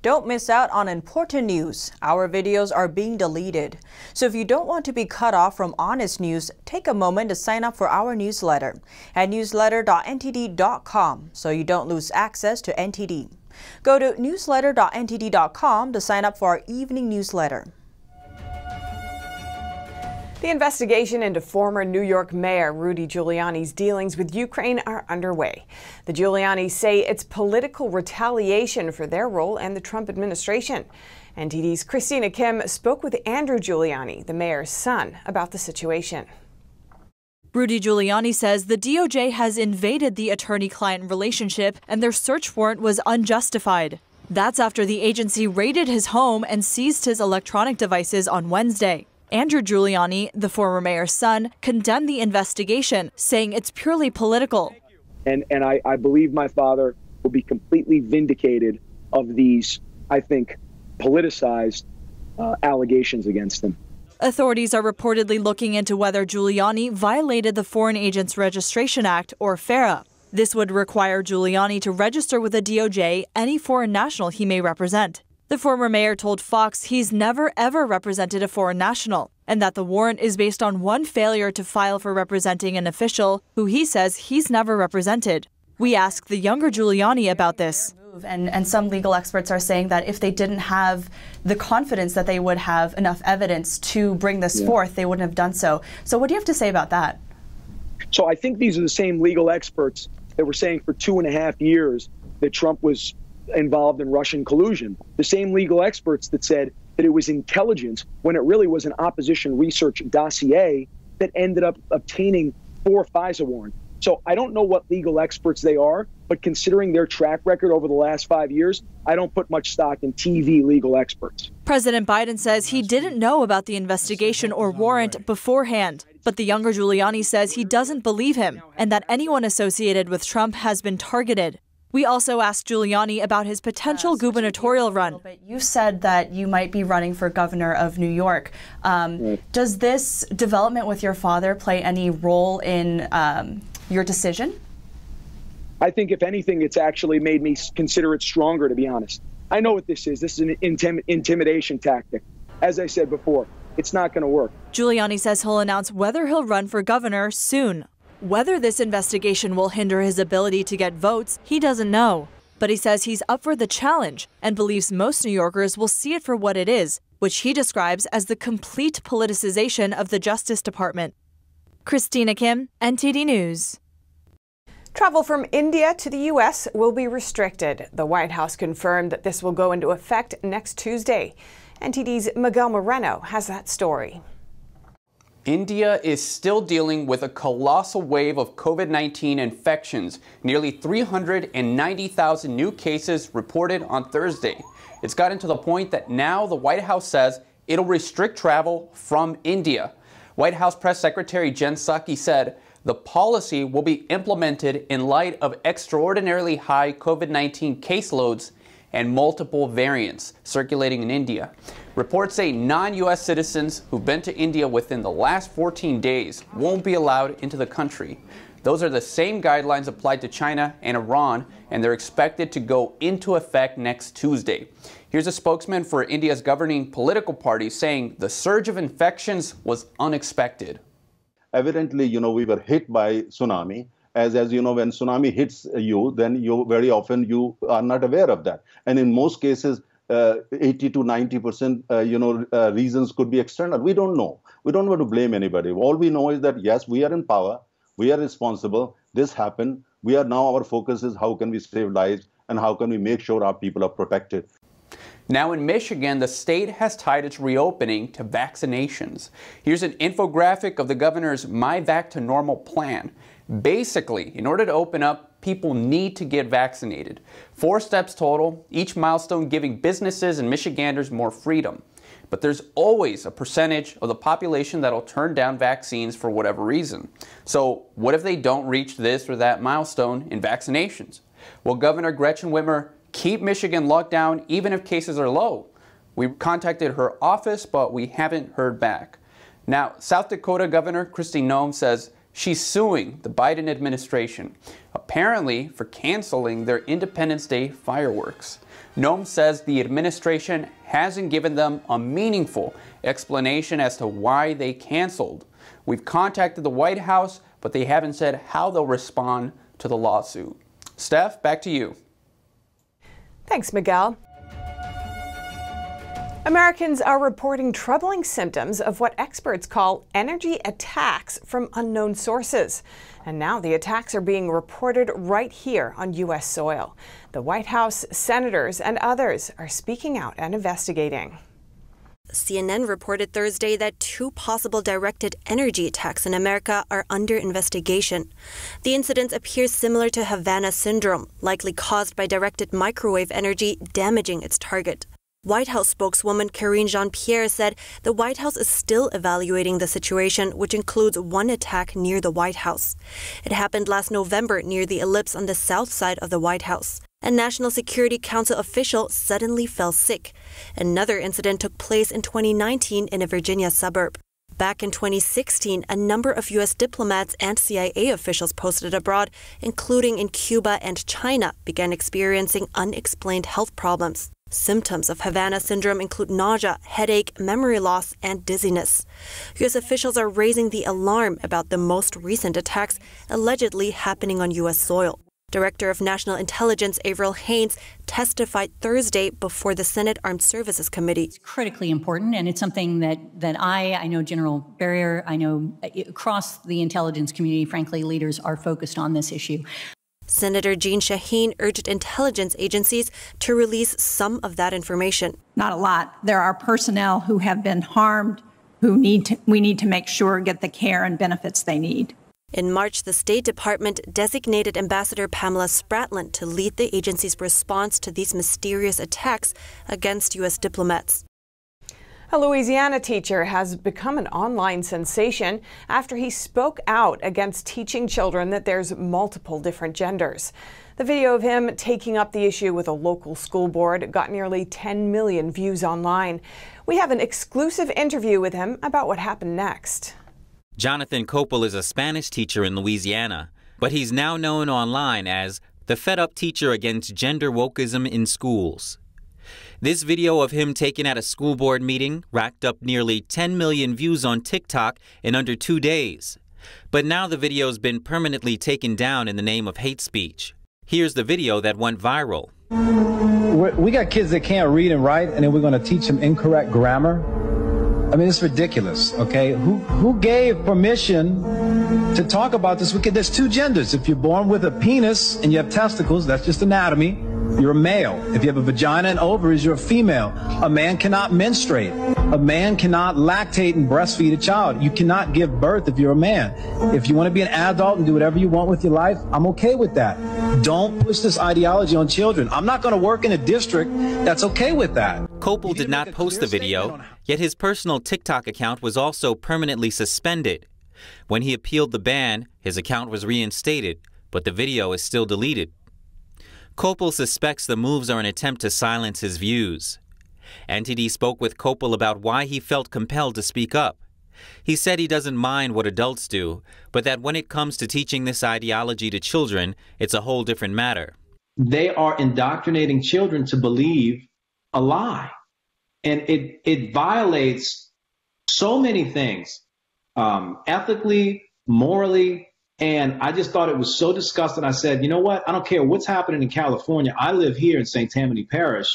Don't miss out on important news. Our videos are being deleted. So if you don't want to be cut off from honest news, take a moment to sign up for our newsletter at newsletter.ntd.com so you don't lose access to NTD. Go to newsletter.ntd.com to sign up for our evening newsletter. The investigation into former New York Mayor Rudy Giuliani's dealings with Ukraine are underway. The Giulianis say it's political retaliation for their role in the Trump administration. NTD's Christina Kim spoke with Andrew Giuliani, the mayor's son, about the situation. Rudy Giuliani says the DOJ has invaded the attorney-client relationship and their search warrant was unjustified. That's after the agency raided his home and seized his electronic devices on Wednesday. Andrew Giuliani, the former mayor's son, condemned the investigation, saying it's purely political. And I believe my father will be completely vindicated of these, I think, politicized allegations against him. Authorities are reportedly looking into whether Giuliani violated the Foreign Agents Registration Act, or FARA. This would require Giuliani to register with the DOJ any foreign national he may represent. The former mayor told Fox he's never ever represented a foreign national and that the warrant is based on one failure to file for representing an official who he says he's never represented. We asked the younger Giuliani about this. And some legal experts are saying that if they didn't have the confidence that they would have enough evidence to bring this forth, they wouldn't have done so. So what do you have to say about that? So I think these are the same legal experts that were saying for 2.5 years that Trump was involved in Russian collusion. The same legal experts that said that it was intelligence when it really was an opposition research dossier that ended up obtaining 4 FISA warrants. So I don't know what legal experts they are, but considering their track record over the last 5 years, I don't put much stock in TV legal experts. President Biden says he didn't know about the investigation or warrant beforehand, but the younger Giuliani says he doesn't believe him and that anyone associated with Trump has been targeted. We also asked Giuliani about his potential gubernatorial run. You said that you might be running for governor of New York. Does this development with your father play any role in your decision? I think, if anything, it's actually made me consider it stronger, to be honest. I know what this is. This is an intimidation tactic. As I said before, it's not going to work. Giuliani says he'll announce whether he'll run for governor soon. Whether this investigation will hinder his ability to get votes, he doesn't know. But he says he's up for the challenge and believes most New Yorkers will see it for what it is, which he describes as the complete politicization of the Justice Department. Christina Kim, NTD News. Travel from India to the U.S. will be restricted. The White House confirmed that this will go into effect next Tuesday. NTD's Miguel Moreno has that story. India is still dealing with a colossal wave of COVID-19 infections. Nearly 390,000 new cases reported on Thursday. It's gotten to the point that now the White House says it'll restrict travel from India. White House Press Secretary Jen Psaki said the policy will be implemented in light of extraordinarily high COVID-19 caseloads and multiple variants circulating in India. Reports say non-U.S. citizens who've been to India within the last 14 days won't be allowed into the country. Those are the same guidelines applied to China and Iran, and they're expected to go into effect next Tuesday. Here's a spokesman for India's governing political party saying the surge of infections was unexpected. Evidently, we were hit by tsunami. As you know, when tsunami hits you, then very often you are not aware of that. And in most cases, 80 to 90%, reasons could be external. We don't know. We don't want to blame anybody. All we know is that, yes, we are in power. We are responsible. This happened. Our focus is how can we save lives and how can we make sure our people are protected. Now in Michigan, the state has tied its reopening to vaccinations. Here's an infographic of the governor's My Vac to Normal plan. Basically, in order to open up, people need to get vaccinated. 4 steps total, each milestone giving businesses and Michiganders more freedom. But there's always a percentage of the population that'll turn down vaccines for whatever reason. So what if they don't reach this or that milestone in vaccinations? Will Governor Gretchen Whitmer keep Michigan locked down even if cases are low? We contacted her office, but we haven't heard back. Now, South Dakota Governor Kristi Noem says she's suing the Biden administration. apparently for canceling their Independence Day fireworks. Noem says the administration hasn't given them a meaningful explanation as to why they canceled. We've contacted the White House, but they haven't said how they'll respond to the lawsuit. Steph, back to you. Thanks, Miguel. Americans are reporting troubling symptoms of what experts call energy attacks from unknown sources. And now the attacks are being reported right here on U.S. soil. The White House, senators, and others are speaking out and investigating. CNN reported Thursday that 2 possible directed energy attacks in America are under investigation. The incidents appear similar to Havana syndrome, likely caused by directed microwave energy damaging its target. White House spokeswoman Karine Jean-Pierre said the White House is still evaluating the situation, which includes one attack near the White House. It happened last November near the ellipse on the south side of the White House. A National Security Council official suddenly fell sick. Another incident took place in 2019 in a Virginia suburb. Back in 2016, a number of U.S. diplomats and CIA officials posted abroad, including in Cuba and China, began experiencing unexplained health problems. Symptoms of Havana syndrome include nausea, headache, memory loss, and dizziness. U.S. officials are raising the alarm about the most recent attacks allegedly happening on U.S. soil. Director of National Intelligence Avril Haines testified Thursday before the Senate Armed Services Committee. It's critically important, and it's something that I know General Barrier, I know across the intelligence community, frankly, leaders are focused on this issue. Senator Jean Shaheen urged intelligence agencies to release some of that information. Not a lot. There are personnel who have been harmed, we need to make sure get the care and benefits they need. In March, the State Department designated Ambassador Pamela Spratland to lead the agency's response to these mysterious attacks against U.S. diplomats. A Louisiana teacher has become an online sensation after he spoke out against teaching children that there's multiple different genders. The video of him taking up the issue with a local school board got nearly 10 million views online. We have an exclusive interview with him about what happened next. Jonathan Copel is a Spanish teacher in Louisiana, but he's now known online as the fed-up teacher against gender wokeism in schools. This video of him taken at a school board meeting racked up nearly 10 million views on TikTok in under 2 days. But now the video's been permanently taken down in the name of hate speech. Here's the video that went viral. We got kids that can't read and write, and then we're going to teach them incorrect grammar. I mean, it's ridiculous, okay? Who gave permission to talk about this? There's 2 genders. If you're born with a penis and you have testicles, that's just anatomy. You're a male. If you have a vagina and ovaries, you're a female. A man cannot menstruate. A man cannot lactate and breastfeed a child. You cannot give birth if you're a man. If you want to be an adult and do whatever you want with your life, I'm okay with that. Don't push this ideology on children. I'm not going to work in a district that's okay with that. Copel did not post the video, yet his personal TikTok account was also permanently suspended. When he appealed the ban, his account was reinstated, but the video is still deleted. Copel suspects the moves are an attempt to silence his views. NTD spoke with Copel about why he felt compelled to speak up. He said he doesn't mind what adults do, but that when it comes to teaching this ideology to children, it's a whole different matter. They are indoctrinating children to believe a lie. And it violates so many things, ethically, morally. And I just thought it was so disgusting. I said, you know what? I don't care what's happening in California. I live here in St. Tammany Parish,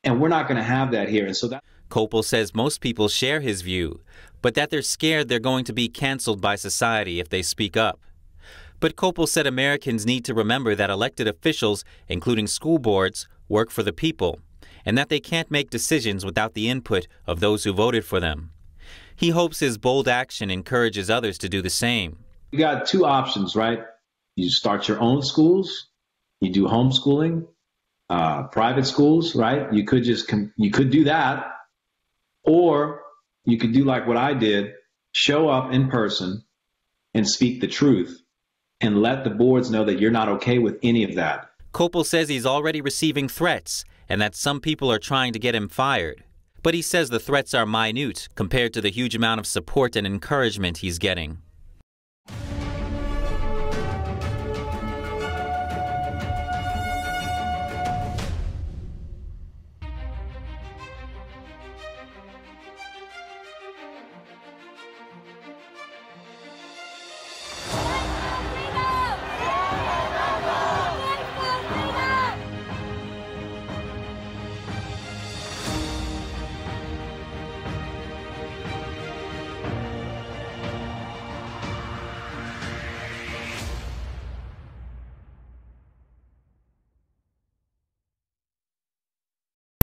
and we're not going to have that here. And so that. Copel says most people share his view, but that they're scared they're going to be canceled by society if they speak up. But Copel said Americans need to remember that elected officials, including school boards, work for the people, and that they can't make decisions without the input of those who voted for them. He hopes his bold action encourages others to do the same. You got 2 options, right? You start your own schools, you do homeschooling, private schools, right? You could do that, or you could do like what I did, show up in person and speak the truth and let the boards know that you're not okay with any of that. Copel says he's already receiving threats and that some people are trying to get him fired. But he says the threats are minute compared to the huge amount of support and encouragement he's getting.